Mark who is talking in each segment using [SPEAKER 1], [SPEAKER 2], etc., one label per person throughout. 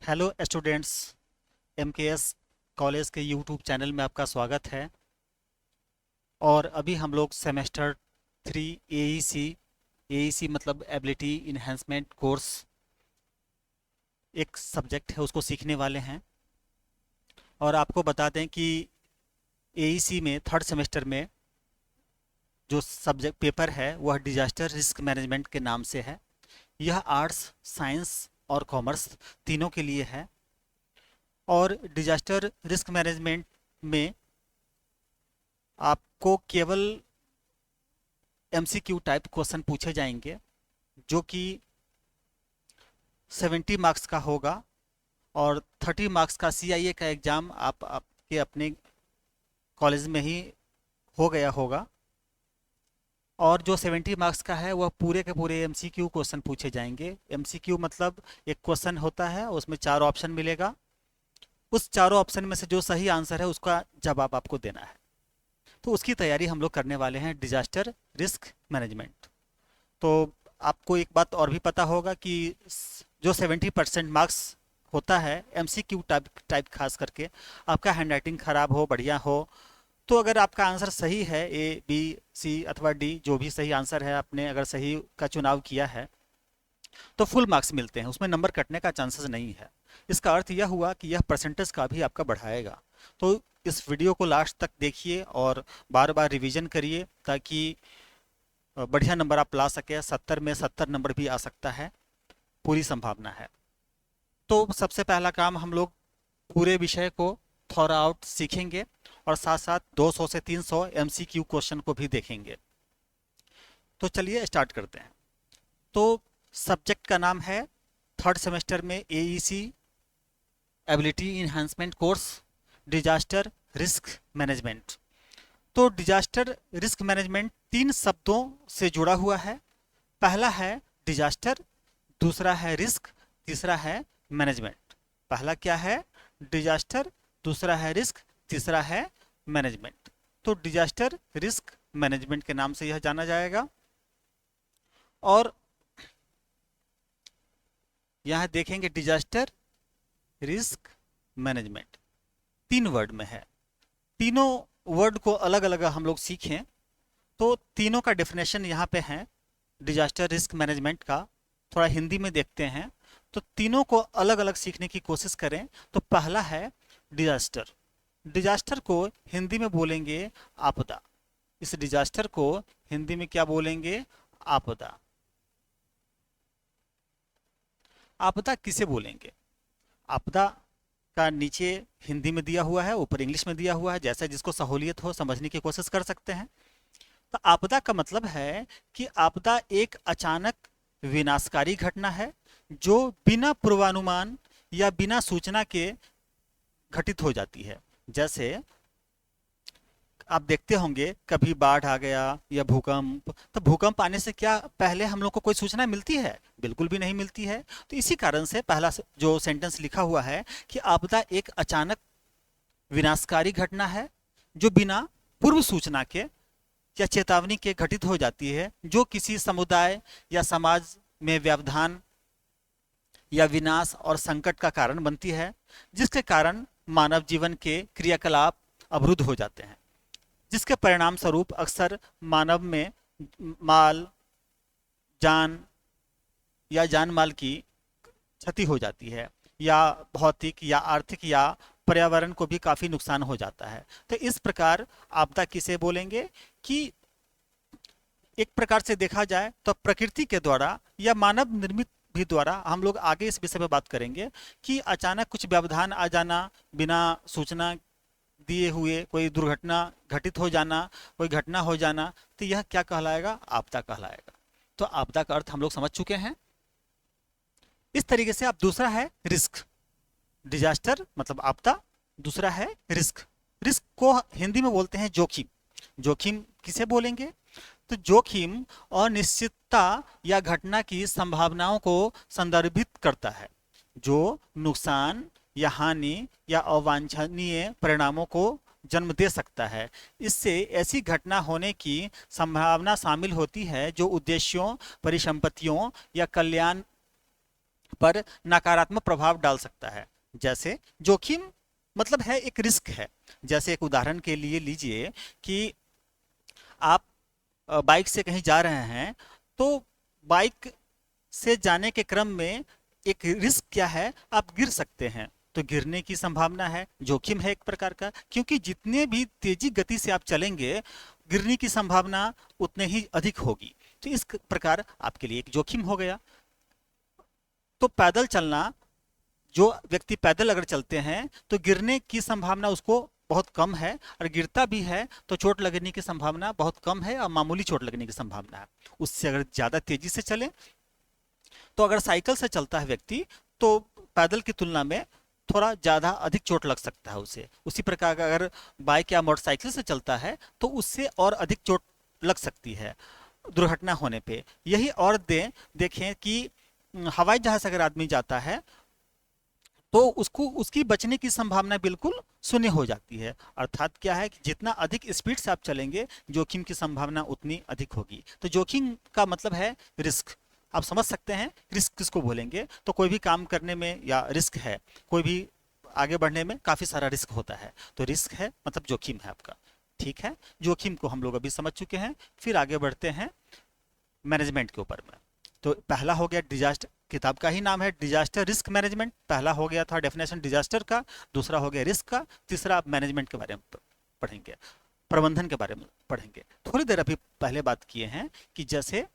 [SPEAKER 1] Hello students. MKS college के YouTube channel में आपका स्वागत है। और अभी हम लोग सेमेस्टर 3 एईसी मतलब एबिलिटी इन्हेंसमेंट कोर्स एक सब्जेक्ट है, उसको सीखने वाले हैं। और आपको बता दें कि एईसी में थर्ड सेमेस्टर में जो सब्जेक्ट पेपर है वह डिजास्टर रिस्क मैनेजमेंट के नाम से है। यह आर्ट्स, साइंस और कॉमर्स तीनों के लिए है। और डिजास्टर रिस्क मैनेजमेंट में आपको केवल एमसीक्यू टाइप क्वेश्चन पूछे जाएंगे, जो कि 70 मार्क्स का होगा। और 30 मार्क्स का सीआईए का एग्ज़ाम आपके अपने कॉलेज में ही हो गया होगा। और जो 70 मार्क्स का है वह पूरे के पूरे एमसीक्यू क्वेश्चन पूछे जाएंगे। एमसीक्यू मतलब एक क्वेश्चन होता है, उसमें 4 ऑप्शन मिलेगा। उस चारों ऑप्शन में से जो सही आंसर है उसका जवाब आपको देना है। तो उसकी तैयारी हम लोग करने वाले हैं, डिजास्टर रिस्क मैनेजमेंट। तो आपको एक बात और भी पता होगा कि जो 70% मार्क्स होता है एमसीक्यू टाइप खास करके, आपका हैंडराइटिंग खराब हो बढ़िया हो, तो अगर आपका आंसर सही है, ए बी सी अथवा डी, जो भी सही आंसर है आपने अगर सही का चुनाव किया है तो फुल मार्क्स मिलते हैं, उसमें नंबर कटने का चांसेस नहीं है। इसका अर्थ यह हुआ कि यह परसेंटेज का भी आपका बढ़ाएगा। तो इस वीडियो को लास्ट तक देखिए और बार बार रिवीजन करिए, ताकि बढ़िया नंबर आप ला सके। 70 में 70 नंबर भी आ सकता है, पूरी संभावना है। तो सबसे पहला काम, हम लोग पूरे विषय को थोड़ा आउट सीखेंगे और साथ साथ 200 से 300 एमसीक्यू क्वेश्चन को भी देखेंगे। तो चलिए स्टार्ट करते हैं। तो सब्जेक्ट का नाम है थर्ड सेमेस्टर में AEC ability enhancement course, disaster risk management. तो डिजास्टर रिस्क मैनेजमेंट 3 शब्दों से जुड़ा हुआ है। पहला है डिजास्टर, दूसरा है रिस्क, तीसरा है मैनेजमेंट। पहला क्या है? डिजास्टर, दूसरा है रिस्क, तीसरा है मैनेजमेंट। तो डिजास्टर रिस्क मैनेजमेंट के नाम से यह जाना जाएगा। और यहां देखेंगे डिजास्टर रिस्क मैनेजमेंट 3 वर्ड में है। तीनों वर्ड को अलग अलग हम लोग सीखें तो तीनों का डेफिनेशन यहाँ पे है। डिजास्टर रिस्क मैनेजमेंट का थोड़ा हिंदी में देखते हैं, तो तीनों को अलग अलग सीखने की कोशिश करें। तो पहला है डिजास्टर। डिजास्टर को हिंदी में बोलेंगे आपदा। इस डिजास्टर को हिंदी में क्या बोलेंगे? आपदा। आपदा किसे बोलेंगे? आपदा का नीचे हिंदी में दिया हुआ है, ऊपर इंग्लिश में दिया हुआ है, जैसा जिसको सहूलियत हो समझने की कोशिश कर सकते हैं। तो आपदा का मतलब है कि आपदा एक अचानक विनाशकारी घटना है जो बिना पूर्वानुमान या बिना सूचना के घटित हो जाती है। जैसे आप देखते होंगे कभी बाढ़ आ गया या भूकंप, तो भूकंप आने से क्या पहले हम लोग को कोई सूचना मिलती है? बिल्कुल भी नहीं मिलती है। तो इसी कारण से पहला जो सेंटेंस लिखा हुआ है कि आपदा एक अचानक विनाशकारी घटना है जो बिना पूर्व सूचना के या चेतावनी के घटित हो जाती है, जो किसी समुदाय या समाज में व्यवधान या विनाश और संकट का कारण बनती है, जिसके कारण मानव जीवन के क्रियाकलाप अवरुद्ध हो जाते हैं, जिसके परिणाम स्वरूप अक्सर मानव में माल, जान या जान माल की क्षति हो जाती है, या भौतिक या आर्थिक या पर्यावरण को भी काफी नुकसान हो जाता है। तो इस प्रकार आपदा किसे बोलेंगे कि एक प्रकार से देखा जाए तो प्रकृति के द्वारा या मानव निर्मित भी द्वारा, हम लोग आगे इस विषय में बात करेंगे कि अचानक कुछ व्यवधान आ जाना, बिना सूचना दिए हुए कोई दुर्घटना घटित हो जाना, कोई घटना हो जाना, तो यह क्या कहलाएगा? आपदा कहलाएगा। तो आपदा का अर्थ हम लोग समझ चुके हैं। इस तरीके से आप दूसरा है रिस्क। डिजास्टर मतलब आपदा, दूसरा है रिस्क। रिस्क को हिंदी में बोलते हैं जोखिम। जोखिम किसे बोलेंगे? तो जोखिम अनिश्चितता या घटना की संभावनाओं को संदर्भित करता है, जो नुकसान या हानि या अवांछनीय परिणामों को जन्म दे सकता है। इससे ऐसी घटना होने की संभावना शामिल होती है जो उद्देश्यों, परिसंपत्तियों या कल्याण पर नकारात्मक प्रभाव डाल सकता है। जैसे जोखिम मतलब है एक रिस्क है। जैसे एक उदाहरण के लिए लीजिए कि आप बाइक से कहीं जा रहे हैं, तो बाइक से जाने के क्रम में एक रिस्क क्या है, आप गिर सकते हैं। तो गिरने की संभावना है, जोखिम है एक प्रकार का, क्योंकि जितने भी तेजी गति से आप चलेंगे गिरने की संभावना उतने ही अधिक होगी। तो इस प्रकार आपके लिए एक जोखिम हो गया। तो पैदल चलना, जो व्यक्ति पैदल अगर चलते हैं तो गिरने की संभावना उसको बहुत कम है, और गिरता भी है तो चोट लगने की संभावना बहुत कम है, और मामूली चोट लगने की संभावना है। उससे अगर ज्यादा तेजी से चले, तो अगर साइकिल से चलता है व्यक्ति, तो पैदल की तुलना में थोड़ा ज्यादा अधिक चोट लग सकता है उसे। उसी प्रकार अगर बाइक या मोटरसाइकिल से चलता है तो उससे और अधिक चोट लग सकती है दुर्घटना होने पे। यही और देखें कि हवाई जहाज अगर आदमी जाता है तो उसको उसकी बचने की संभावना बिल्कुल शून्य हो जाती है। अर्थात क्या है कि जितना अधिक स्पीड से आप चलेंगे जोखिम की संभावना उतनी अधिक होगी। तो जोखिम का मतलब है रिस्क। आप समझ सकते हैं रिस्क किसको बोलेंगे। तो कोई भी काम करने में या रिस्क है, कोई भी आगे बढ़ने में काफी सारा रिस्क होता है, तो रिस्क है मतलब जोखिम है आपका। ठीक है, जोखिम को हम लोग अभी समझ चुके हैं। फिर आगे बढ़ते हैं मैनेजमेंट के ऊपर में। तो पहला हो गया डिजास्टर, किताब का ही नाम है डिजास्टर रिस्क मैनेजमेंट। पहला हो गया था डेफिनेशन डिजास्टर का, दूसरा हो गया रिस्क का, तीसरा आप मैनेजमेंट के बारे में पढ़ेंगे, प्रबंधन के बारे में पढ़ेंगे। थोड़ी देर अभी पहले बात किए हैं कि जैसे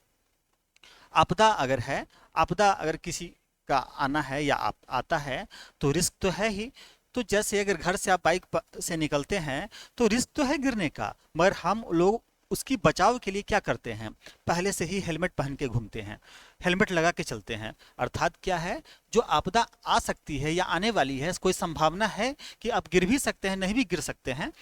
[SPEAKER 1] आपदा अगर है, आपदा अगर किसी का आना है या आप आता है तो रिस्क तो है ही। तो जैसे अगर घर से आप बाइक से निकलते हैं तो रिस्क तो है गिरने का, मगर हम लोग उसकी बचाव के लिए क्या करते हैं, पहले से ही हेलमेट पहन के घूमते हैं, हेलमेट लगा के चलते हैं। अर्थात क्या है, जो आपदा आ सकती है या आने वाली है, कोई संभावना है कि आप गिर भी सकते हैं, नहीं भी गिर सकते हैं।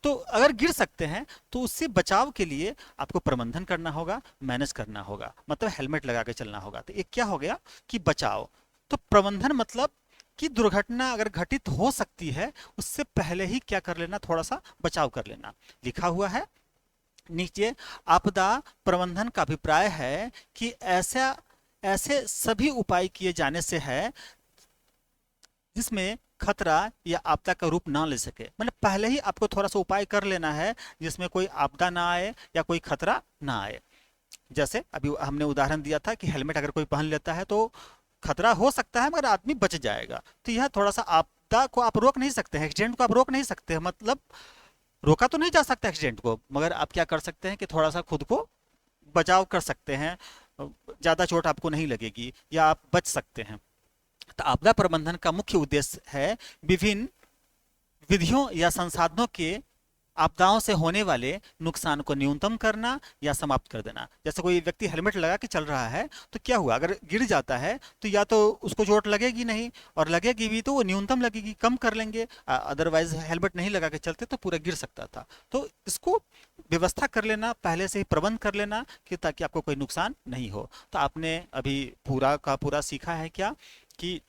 [SPEAKER 1] तो अगर गिर सकते हैं तो उससे बचाव के लिए आपको प्रबंधन करना होगा, मैनेज करना होगा, मतलब हेलमेट लगा के चलना होगा। तो एक क्या हो गया कि बचाव। तो प्रबंधन मतलब कि दुर्घटना अगर घटित हो सकती है उससे पहले ही क्या कर लेना, थोड़ा सा बचाव कर लेना। लिखा हुआ है नीचे, आपदा प्रबंधन का अभिप्राय है कि ऐसा ऐसे सभी उपाय किए जाने से है जिसमें खतरा या आपदा का रूप ना ले सके। मतलब पहले ही आपको थोड़ा सा उपाय कर लेना है जिसमें कोई आपदा ना आए या कोई खतरा ना आए। जैसे अभी हमने उदाहरण दिया था कि हेलमेट अगर कोई पहन लेता है तो खतरा हो सकता है मगर आदमी बच जाएगा। तो यह थोड़ा सा, आपदा को आप रोक नहीं सकते हैं, एक्सीडेंट को आप रोक नहीं सकते हैं, मतलब रोका तो नहीं जा सकता एक्सीडेंट को, मगर आप क्या कर सकते हैं कि थोड़ा सा खुद को बचाव कर सकते हैं, ज्यादा चोट आपको नहीं लगेगी या आप बच सकते हैं। तो आपदा प्रबंधन का मुख्य उद्देश्य है विभिन्न विधियों या संसाधनों के आपदाओं से होने वाले नुकसान को न्यूनतम करना या समाप्त कर देना। जैसे कोई व्यक्ति हेलमेट लगा के चल रहा है तो क्या हुआ, अगर गिर जाता है तो या तो उसको चोट लगेगी नहीं, और लगेगी भी तो वो न्यूनतम लगेगी, कम कर लेंगे। अदरवाइज हेलमेट नहीं लगा के चलते तो पूरा गिर सकता था। तो इसको व्यवस्था कर लेना, पहले से ही प्रबंध कर लेना कि ताकि आपको कोई नुकसान नहीं हो। तो आपने अभी पूरा का पूरा सीखा है क्या कि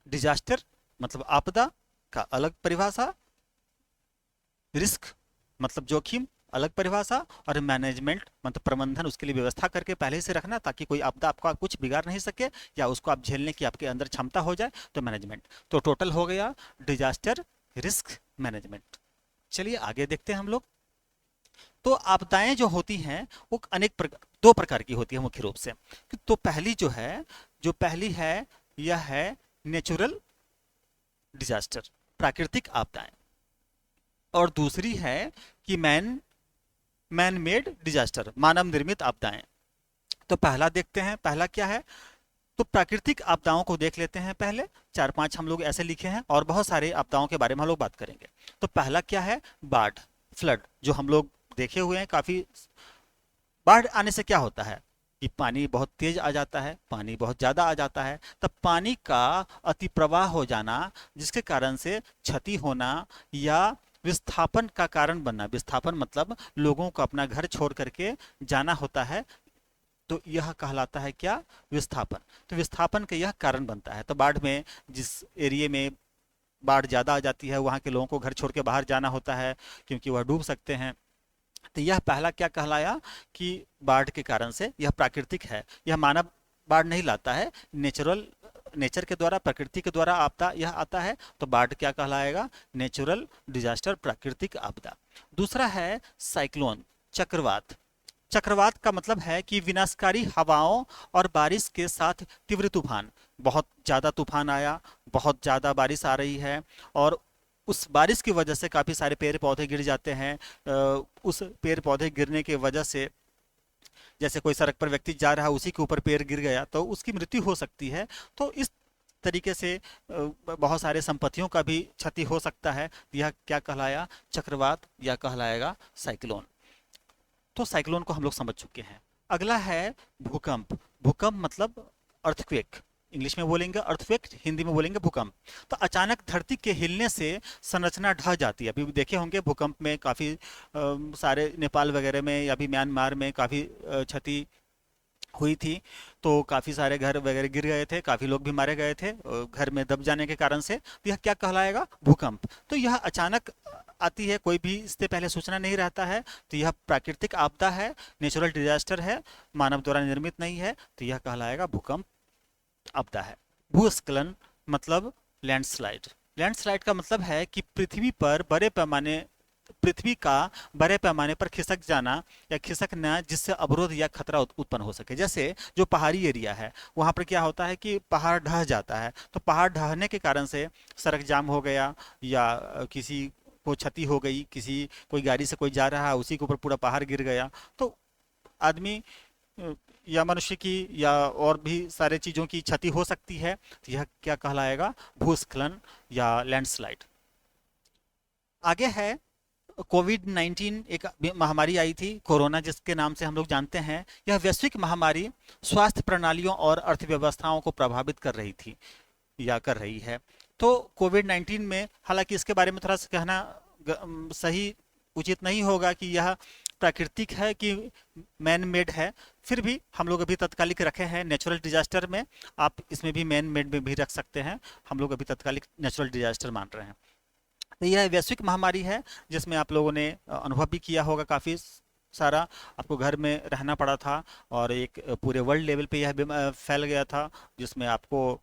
[SPEAKER 1] डिजास्टर मतलब आपदा का अलग परिभाषा, रिस्क मतलब जोखिम अलग परिभाषा, और मैनेजमेंट मतलब प्रबंधन, उसके लिए व्यवस्था करके पहले से रखना ताकि कोई आपदा आपका कुछ बिगाड़ नहीं सके या उसको आप झेलने की आपके अंदर क्षमता हो जाए, तो मैनेजमेंट। तो टोटल हो गया डिजास्टर रिस्क मैनेजमेंट। चलिए आगे देखते हैं हम लोग। तो आपदाएं जो होती हैं वो दो प्रकार की होती है मुख्य रूप से। तो पहली जो पहली है यह है नेचुरल डिजास्टर, प्राकृतिक आपदाएं। और दूसरी है कि मैन मेड डिजास्टर, मानव निर्मित आपदाएं। तो पहला देखते हैं, पहला क्या है। तो प्राकृतिक आपदाओं को देख लेते हैं पहले। चार पांच हम लोग ऐसे लिखे हैं और बहुत सारे आपदाओं के बारे में हम लोग बात करेंगे। तो पहला क्या है, बाढ़, फ्लड, जो हम लोग देखे हुए हैं काफी। बाढ़ आने से क्या होता है कि पानी बहुत तेज आ जाता है, पानी बहुत ज्यादा आ जाता है। तब पानी का अति प्रवाह हो जाना, जिसके कारण से क्षति होना या विस्थापन का कारण बनना। विस्थापन मतलब लोगों को अपना घर छोड़ करके जाना होता है, तो यह कहलाता है क्या, विस्थापन। तो विस्थापन का यह कारण बनता है। तो बाढ़ में जिस एरिया में बाढ़ ज्यादा आ जाती है वहां के लोगों को घर छोड़ के बाहर जाना होता है क्योंकि वह डूब सकते हैं। तो यह पहला क्या कहलाया कि बाढ़ के कारण से, यह प्राकृतिक है, यह मानव बाढ़ नहीं लाता है, नेचर के द्वारा, प्रकृति के द्वारा आपदा यह आता है, तो बाढ़ क्या कहलाएगा? नेचुरल डिजास्टर, प्राकृतिक आपदा। दूसरा है साइक्लोन, चक्रवात। चक्रवात का मतलब है कि विनाशकारी हवाओं और बारिश के साथ तीव्र तूफान, बहुत ज़्यादा तूफान आया, बहुत ज़्यादा बारिश आ रही है, और उस बारिश की वजह से काफ़ी सारे पेड़ पौधे गिर जाते हैं। उस पेड़ पौधे गिरने की वजह से, जैसे कोई सड़क पर व्यक्ति जा रहा है, उसी के ऊपर पेड़ गिर गया तो उसकी मृत्यु हो सकती है। तो इस तरीके से बहुत सारे संपत्तियों का भी क्षति हो सकता है। यह क्या कहलाया? चक्रवात, या कहलाएगा साइक्लोन। तो साइक्लोन को हम लोग समझ चुके हैं। अगला है भूकंप। भूकंप मतलब अर्थक्वेक, इंग्लिश में बोलेंगे अर्थक्वेक, हिंदी में बोलेंगे भूकंप। तो अचानक धरती के हिलने से संरचना ढह जाती है। अभी देखे होंगे भूकंप में काफ़ी सारे नेपाल वगैरह में या भी म्यांमार में काफ़ी क्षति हुई थी। तो काफ़ी सारे घर वगैरह गिर गए थे, काफ़ी लोग भी मारे गए थे घर में दब जाने के कारण से। तो यह क्या कहलाएगा? भूकंप। तो यह अचानक आती है, कोई भी इससे पहले सूचना नहीं रहता है, तो यह प्राकृतिक आपदा है, नेचुरल डिजास्टर है, मानव द्वारा निर्मित नहीं है, तो यह कहलाएगा भूकंप आपदा है। भूस्खलन मतलब लैंडस्लाइड। लैंडस्लाइड का मतलब है कि पृथ्वी का बड़े पैमाने पर खिसक जाना या खिसकना, जिससे अवरोध या खतरा उत्पन्न हो सके। जैसे जो पहाड़ी एरिया है, वहाँ पर क्या होता है कि पहाड़ ढह जाता है, तो पहाड़ ढहने के कारण से सड़क जाम हो गया, या किसी को क्षति हो गई, कोई गाड़ी से कोई जा रहा है, उसी के ऊपर पूरा पहाड़ गिर गया, तो आदमी या मनुष्य की या और भी सारे चीज़ों की क्षति हो सकती है। तो यह क्या कहलाएगा? भूस्खलन या लैंडस्लाइड। आगे है कोविड-19, एक महामारी आई थी, कोरोना जिसके नाम से हम लोग जानते हैं। यह वैश्विक महामारी स्वास्थ्य प्रणालियों और अर्थव्यवस्थाओं को प्रभावित कर रही थी या कर रही है। तो कोविड-19 में, हालांकि इसके बारे में थोड़ा सा कहना सही उचित नहीं होगा कि यह प्राकृतिक है कि मैन मेड है, फिर भी हम लोग अभी तत्कालिक रखे हैं नेचुरल डिजास्टर में। आप इसमें भी मैन मेड में भी रख सकते हैं, हम लोग अभी तत्कालिक नेचुरल डिजास्टर मान रहे हैं। तो यह वैश्विक महामारी है जिसमें आप लोगों ने अनुभव भी किया होगा, काफ़ी सारा आपको घर में रहना पड़ा था, और एक पूरे वर्ल्ड लेवल पे यह फैल गया था, जिसमें आपको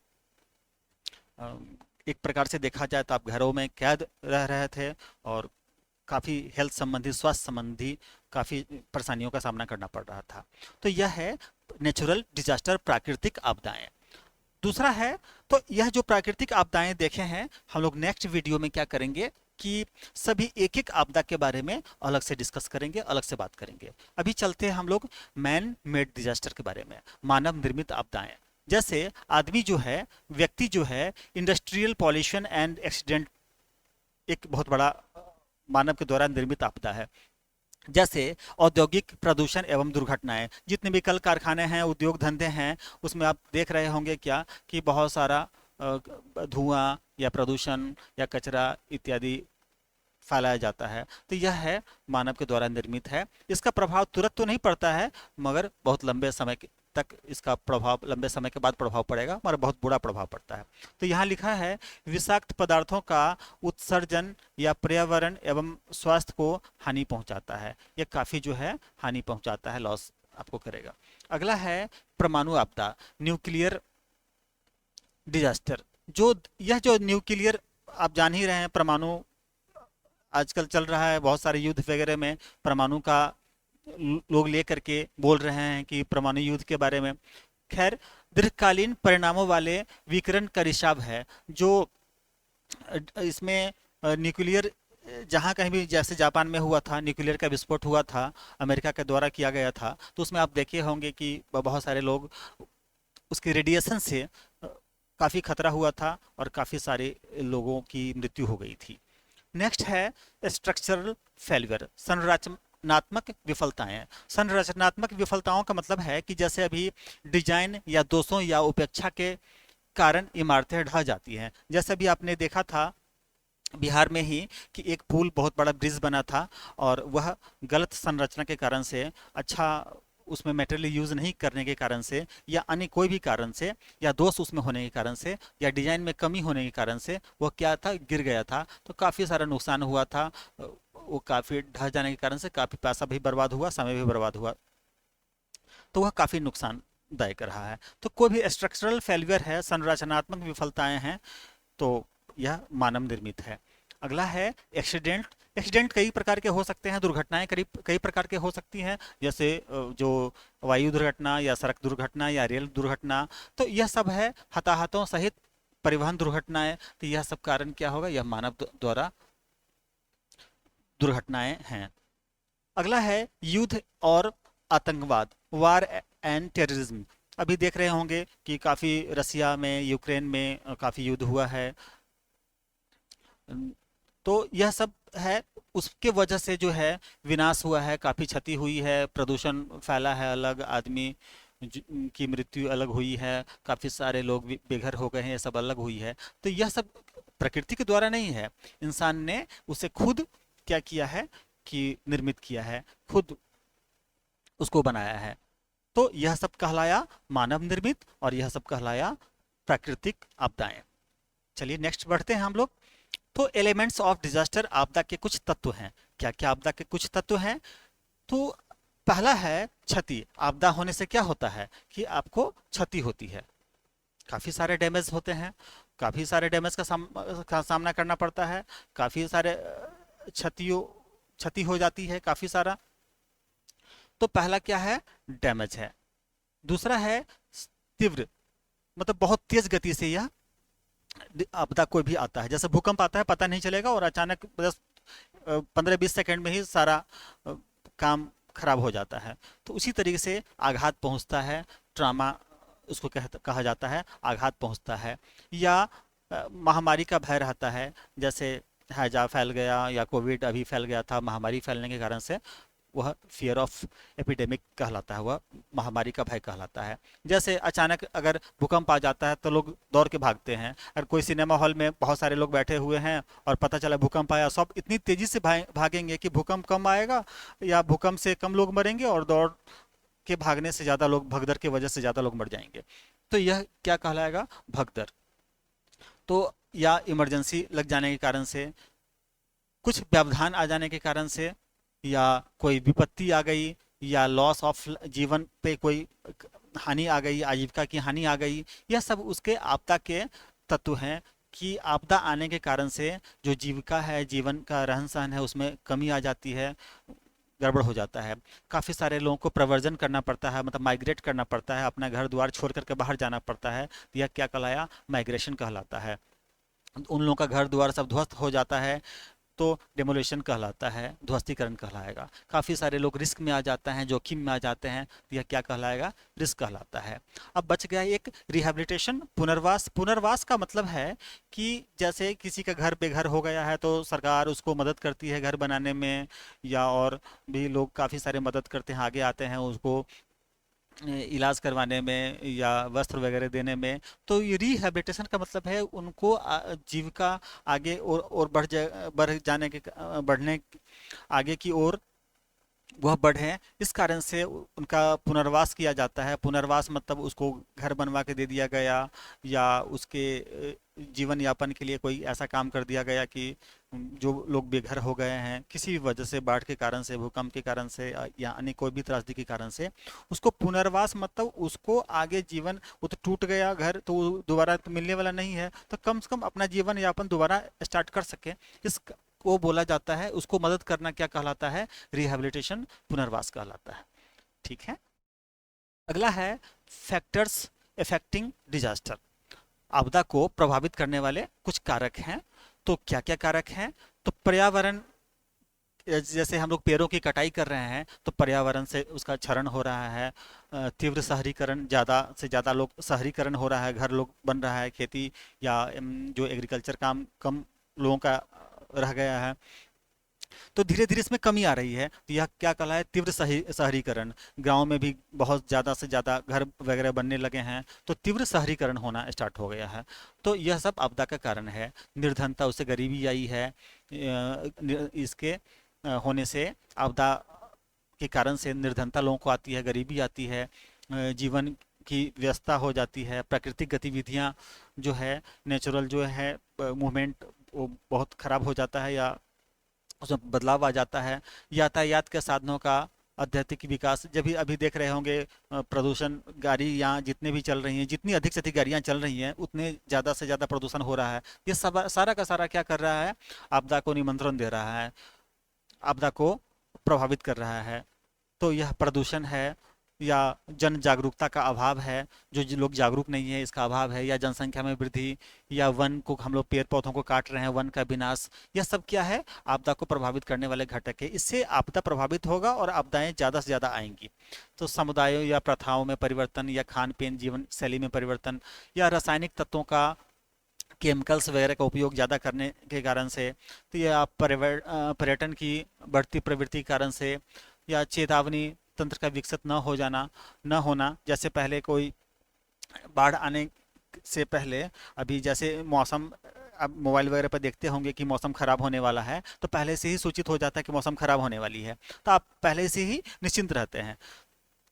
[SPEAKER 1] एक प्रकार से देखा जाए तो आप घरों में कैद रह रहे थे, और काफ़ी हेल्थ संबंधी, स्वास्थ्य संबंधी काफ़ी परेशानियों का सामना करना पड़ रहा था। तो यह है नेचुरल डिजास्टर, प्राकृतिक आपदाएं। दूसरा है, तो यह जो प्राकृतिक आपदाएं देखे हैं, हम लोग नेक्स्ट वीडियो में क्या करेंगे कि सभी एक एक आपदा के बारे में अलग से डिस्कस करेंगे, अलग से बात करेंगे। अभी चलते हैं हम लोग मैन मेड डिजास्टर के बारे में, मानव निर्मित आपदाएं। जैसे आदमी जो है, व्यक्ति जो है, इंडस्ट्रियल पॉल्यूशन एंड एक्सीडेंट एक बहुत बड़ा मानव के द्वारा निर्मित आपदा है। जैसे औद्योगिक प्रदूषण एवं दुर्घटनाएं, जितने भी कल कारखाने हैं, उद्योग धंधे हैं, उसमें आप देख रहे होंगे क्या कि बहुत सारा धुआं या प्रदूषण या कचरा इत्यादि फैलाया जाता है। तो यह है मानव के द्वारा निर्मित है। इसका प्रभाव तुरंत तो नहीं पड़ता है, मगर बहुत लंबे समय तक इसका प्रभाव, लंबे समय के बाद प्रभाव पड़ेगा, मगर बहुत बुरा प्रभाव पड़ता है। तो यहाँ लिखा है, विषाक्त पदार्थों का उत्सर्जन या पर्यावरण एवं स्वास्थ्य को हानि पहुंचाता है। यह काफ़ी जो है हानि पहुंचाता है, लॉस आपको करेगा। अगला है परमाणु आपदा, न्यूक्लियर डिजास्टर। जो न्यूक्लियर, आप जान ही रहे हैं, परमाणु आजकल चल रहा है, बहुत सारे युद्ध वगैरह में परमाणु का लोग ले करके बोल रहे हैं कि परमाणु युद्ध के बारे में। खैर, दीर्घकालीन परिणामों वाले विकिरण का रिसाव है, जो इसमें न्यूक्लियर, जहाँ कहीं भी, जैसे जापान में हुआ था, न्यूक्लियर का विस्फोट हुआ था, अमेरिका के द्वारा किया गया था, तो उसमें आप देखे होंगे कि बहुत सारे लोग, उसके रेडिएशन से काफ़ी खतरा हुआ था और काफ़ी सारे लोगों की मृत्यु हो गई थी। नेक्स्ट है स्ट्रक्चरल फेल्यूर, संरचनात्मक विफलताएं। संरचनात्मक विफलताओं का मतलब है कि जैसे अभी डिजाइन या दोषों या उपेक्षा के कारण इमारतें ढह जाती हैं। जैसे अभी आपने देखा था बिहार में ही कि एक पुल, बहुत बड़ा ब्रिज बना था, और वह गलत संरचना के कारण से, अच्छा उसमें मटेरियल यूज़ नहीं करने के कारण से, या अन्य कोई भी कारण से, या दोष उसमें होने के कारण से, या डिजाइन में कमी होने के कारण से वह क्या था, गिर गया था। तो काफ़ी सारा नुकसान हुआ था, वो काफ़ी ढह जाने के कारण से काफ़ी पैसा भी बर्बाद हुआ, समय भी बर्बाद हुआ, तो वह काफ़ी नुकसान दायक रहा है। तो कोई भी स्ट्रक्चरल फेल्यूर है, संरचनात्मक विफलताएं हैं, तो यह मानव निर्मित है। अगला है एक्सीडेंट। एक्सीडेंट कई प्रकार के हो सकते हैं, दुर्घटनाएं कई कई प्रकार के हो सकती हैं, जैसे जो वायु दुर्घटना या सड़क दुर्घटना या रेल दुर्घटना, तो यह सब है हताहतों सहित परिवहन दुर्घटनाएं। तो यह सब कारण क्या होगा, यह मानव द्वारा दुर्घटनाएं हैं। अगला है युद्ध और आतंकवाद, वार एंड टेररिज्म। अभी देख रहे होंगे कि काफ़ी रसिया में, यूक्रेन में काफ़ी युद्ध हुआ है। तो यह सब है, उसके वजह से जो है विनाश हुआ है, काफ़ी क्षति हुई है, प्रदूषण फैला है, अलग आदमी की मृत्यु अलग हुई है, काफ़ी सारे लोग बेघर हो गए हैं, ये सब अलग हुई है। तो यह सब प्रकृति के द्वारा नहीं है, इंसान ने उसे खुद क्या किया है कि निर्मित किया है, खुद उसको बनाया है। तो यह सब कहलाया मानव निर्मित और यह सब कहलाया प्राकृतिक आपदाएं। चलिए नेक्स्ट बढ़ते हैं हम लोग। तो एलिमेंट्स ऑफ डिजास्टर, आपदा के कुछ तत्व हैं। क्या क्या आपदा के कुछ तत्व हैं? तो पहला है क्षति। आपदा होने से क्या होता है कि आपको क्षति होती है, काफ़ी सारे डैमेज होते हैं, काफ़ी सारे डैमेज का सामना करना पड़ता है, काफ़ी सारे क्षति हो जाती है काफ़ी सारा। तो पहला क्या है, डैमेज है। दूसरा है तीव्र, मतलब बहुत तेज गति से यह आपदा कोई भी आता है, जैसे भूकंप आता है, पता नहीं चलेगा और अचानक 15-20 सेकंड में ही सारा काम खराब हो जाता है। तो उसी तरीके से आघात पहुंचता है, ट्रामा उसको कहा जाता है, आघात पहुंचता है। या महामारी का भय रहता है, जैसे हैजा फैल गया या कोविड अभी फैल गया था, महामारी फैलने के कारण से वह फियर ऑफ एपिडेमिक कहलाता है, वह महामारी का भय कहलाता है। जैसे अचानक अगर भूकंप आ जाता है तो लोग दौड़ के भागते हैं। अगर कोई सिनेमा हॉल में बहुत सारे लोग बैठे हुए हैं और पता चला भूकंप आया, सब इतनी तेजी से भागेंगे कि भूकंप कम आएगा या भूकंप से कम लोग मरेंगे, और दौड़ के भागने से ज़्यादा लोग, भगदड़ की वजह से ज़्यादा लोग मर जाएंगे। तो यह क्या कहलाएगा, भगदड़। तो या इमरजेंसी लग जाने के कारण से, कुछ व्यवधान आ जाने के कारण से, या कोई विपत्ति आ गई, या लॉस ऑफ जीवन पे कोई हानि आ गई, आजीविका की हानि आ गई, यह सब उसके आपदा के तत्व हैं। कि आपदा आने के कारण से जो जीविका है, जीवन का रहन सहन है, उसमें कमी आ जाती है, गड़बड़ हो जाता है। काफ़ी सारे लोगों को प्रवर्जन करना पड़ता है, मतलब माइग्रेट करना पड़ता है, अपना घर द्वार छोड़ करके बाहर जाना पड़ता है। तो यह क्या कहलाया, माइग्रेशन कहलाता है। उन लोगों का घर द्वार सब ध्वस्त हो जाता है, तो डेमोलेशन कहलाता है, ध्वस्तीकरण कहलाएगा। काफ़ी सारे लोग रिस्क में आ जाते हैं, जोखिम में आ जाते हैं, तो यह क्या कहलाएगा, रिस्क कहलाता है। अब बच गया एक रिहैबिलिटेशन, पुनर्वास। पुनर्वास का मतलब है कि जैसे किसी का घर बेघर हो गया है तो सरकार उसको मदद करती है घर बनाने में, या और भी लोग काफ़ी सारे मदद करते हैं, आगे आते हैं उसको इलाज करवाने में या वस्त्र वगैरह देने में। तो ये रिहैबिलिटेशन का मतलब है उनको जीविका आगे और बढ़ जाने के, बढ़ने आगे की ओर वह बढ़े, इस कारण से उनका पुनर्वास किया जाता है। पुनर्वास मतलब उसको घर बनवा के दे दिया गया, या उसके जीवन यापन के लिए कोई ऐसा काम कर दिया गया कि जो लोग बेघर हो गए हैं किसी भी वजह से, बाढ़ के कारण से, भूकंप के कारण से, या अन्य कोई भी त्रासदी के कारण से, उसको पुनर्वास मतलब उसको आगे जीवन, वो तो टूट गया घर तो दोबारा तो मिलने वाला नहीं है, तो कम से कम अपना जीवन यापन दोबारा स्टार्ट कर सके, इस वो बोला जाता है। उसको मदद करना क्या कहलाता है, रिहैबिलिटेशन, पुनर्वास कहलाता है। ठीक है। अगला है फैक्टर्स अफेक्टिंग डिजास्टर। आपदा को प्रभावित करने वाले कुछ कारक हैं। तो क्या क्या कारक हैं? तो पर्यावरण, जैसे हम लोग पेड़ों की कटाई कर रहे हैं तो पर्यावरण से उसका क्षरण हो रहा है। तीव्र शहरीकरण, ज़्यादा से ज़्यादा लोग शहरीकरण हो रहा है, घर लोग बन रहा है, खेती या जो एग्रीकल्चर काम कम लोगों का रह गया है, तो धीरे धीरे इसमें कमी आ रही है। तो यह क्या कहला है, तीव्र शहरीकरण। गांव में भी बहुत ज़्यादा से ज़्यादा घर वगैरह बनने लगे हैं, तो तीव्र शहरीकरण होना स्टार्ट हो गया है। तो यह सब आपदा का कारण है। निर्धनता, उससे गरीबी आई है, इसके होने से, आपदा के कारण से निर्धनता लोगों को आती है, गरीबी आती है, जीवन की व्यस्तता हो जाती है, प्राकृतिक गतिविधियां जो है, नेचुरल जो है मूवमेंट, वो बहुत खराब हो जाता है या उसमें बदलाव आ जाता है। यातायात के साधनों का आध्यात्मिक विकास, जब भी अभी देख रहे होंगे प्रदूषण, गाड़ियाँ जितने भी चल रही हैं, जितनी अधिक से अधिक गाड़ियाँ चल रही हैं उतने ज़्यादा से ज़्यादा प्रदूषण हो रहा है। ये सब सारा का सारा क्या कर रहा है, आपदा को निमंत्रण दे रहा है, आपदा को प्रभावित कर रहा है। तो यह प्रदूषण है या जन जागरूकता का अभाव है, जो लोग जागरूक नहीं है इसका अभाव है, या जनसंख्या में वृद्धि, या वन को हम लोग पेड़ पौधों को काट रहे हैं, वन का विनाश, यह सब क्या है, आपदा को प्रभावित करने वाले घटक है। इससे आपदा प्रभावित होगा और आपदाएं ज़्यादा से ज़्यादा आएंगी। तो समुदायों या प्रथाओं में परिवर्तन, या खान पीन जीवन शैली में परिवर्तन, या रासायनिक तत्वों का, केमिकल्स वगैरह का उपयोग ज़्यादा करने के कारण से, तो या पर्यटन की बढ़ती प्रवृत्ति के कारण से, या चेतावनी तंत्र का विकसित न हो जाना, न होना, जैसे पहले कोई बाढ़ आने से पहले, अभी जैसे मौसम, अब मोबाइल वगैरह पर देखते होंगे कि मौसम खराब होने वाला है, तो पहले से ही सूचित हो जाता है कि मौसम खराब होने वाली है, तो आप पहले से ही निश्चिंत रहते हैं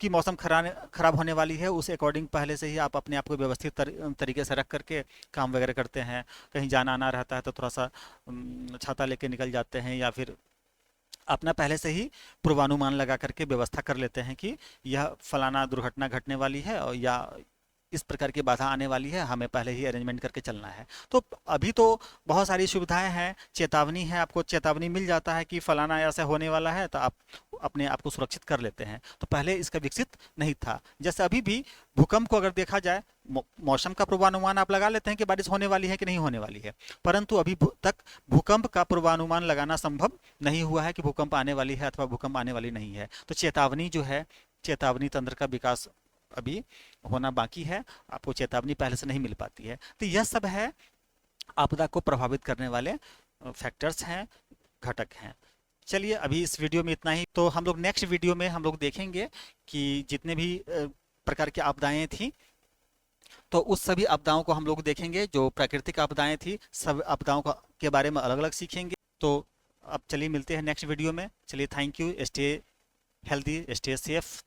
[SPEAKER 1] कि मौसम खराब होने वाली है। उस अकॉर्डिंग पहले से ही आप अपने आप को व्यवस्थित तरीके से रख करके काम वगैरह करते हैं। कहीं जाना आना रहता है तो थोड़ा सा छाता लेके निकल जाते हैं, या फिर अपना पहले से ही पूर्वानुमान लगा करके व्यवस्था कर लेते हैं कि यह फलाना दुर्घटना घटने वाली है, और या इस प्रकार की बाधा आने वाली है, हमें पहले ही अरेंजमेंट करके चलना है। तो अभी तो बहुत सारी सुविधाएं हैं, चेतावनी है, आपको चेतावनी मिल जाता है कि फलाना ऐसा होने वाला है, तो आप अपने आप को सुरक्षित कर लेते हैं। तो पहले इसका विकसित नहीं था। जैसे अभी भी भूकंप को अगर देखा जाए, मौसम का पूर्वानुमान आप लगा लेते हैं कि बारिश होने वाली है कि नहीं होने वाली है, परंतु अभी तक भूकंप का पूर्वानुमान लगाना संभव नहीं हुआ है कि भूकंप आने वाली है अथवा भूकंप आने वाली नहीं है। तो चेतावनी जो है, चेतावनी तंत्र का विकास अभी होना बाकी है, आपको चेतावनी पहले से नहीं मिल पाती है। तो यह सब है आपदा को प्रभावित करने वाले फैक्टर्स हैं, घटक हैं। चलिए अभी इस वीडियो में इतना ही। तो हम लोग नेक्स्ट वीडियो में हम लोग देखेंगे कि जितने भी प्रकार की आपदाएं थी, तो उस सभी आपदाओं को हम लोग देखेंगे। जो प्राकृतिक आपदाएं थी, सब आपदाओं के बारे में अलग अलग सीखेंगे। तो अब चलिए मिलते हैं नेक्स्ट वीडियो में। चलिए, thank you, stay healthy, stay safe.